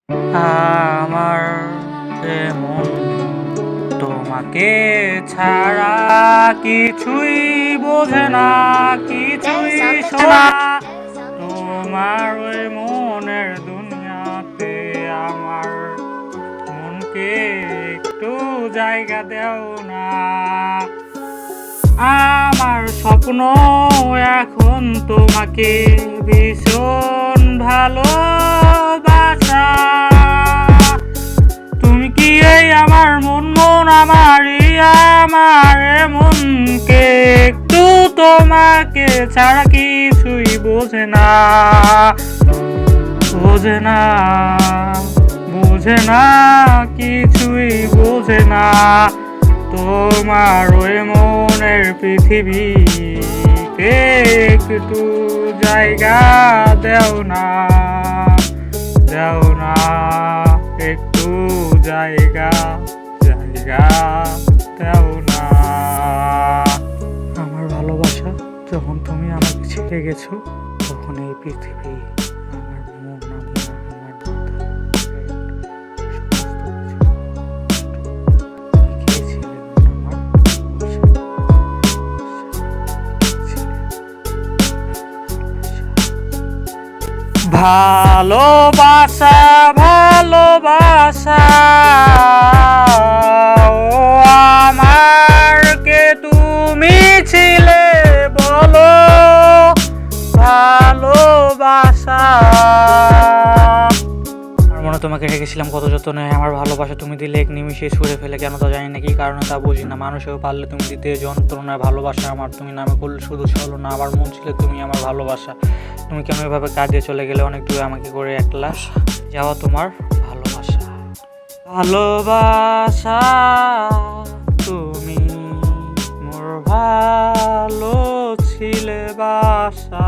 আমার মন তোমাকে ছাড়া কিছুই বোঝে না, কিছুই শোনে না। তোমার ওই মনের দুনিয়াতে আমার মনকে একটু জায়গা দেও না। আমার স্বপ্ন এখন তোমাকে ভীষণ ভালোবাসা। তুমি কি এই আমার মন আমারই আমার মনকে একটু তোমাকে ছাড়া কিছুই বোঝে না, বোঝে না, বোঝে না, কিছুই বোঝে না। তোমার ওই মনের পৃথিবীতে একটু জায়গা দেও না, দেও না, একটু জায়গা দেও না। আমার ভালোবাসা, যখন তুমি আমাকে ছেড়ে গেছো তখন এই পৃথিবী, আমার মন, আমার ভালোবাসা, ভালোবাসা ও আমার কে তুমি ছিলে বলো, ভালোবাসা। মনে তোমাকে রেখেছিলাম কত যত্নে, আমার ভালোবাসা তুমি দিলে এক নিমিষে ছুঁড়ে ফেলে, কেন তা জানি না, কি কারণে তা বুঝি না। মানুষেও পারলে তুমি দিতে যন্ত্রণায়, ভালোবাসা আমার তুমি নামে করলে শুধু চলো না। আমার মন ছিল তুমি আমার ভালোবাসা, তুমি কেন এভাবে কাঁদিয়ে চলে গেলে অনেক দূরে আমাকে করে একলা যাওয়া তোমার ভালোবাসা। ভালোবাসা তুমি মোর ভালো ছিলে বাসা।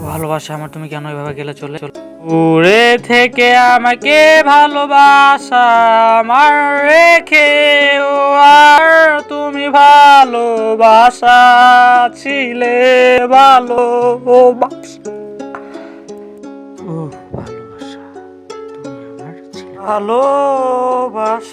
ভালোবাসা আমার তুমি কেন এভাবে গেলে চলে দূরে থেকে আমাকে ভালোবাসা আমার রেখে, ও আর তুমি ভালোবাসা ছিলে ভালোবাসা। ও ভালোবাসা, তুমি আমার ছিলে ভালোবাসা।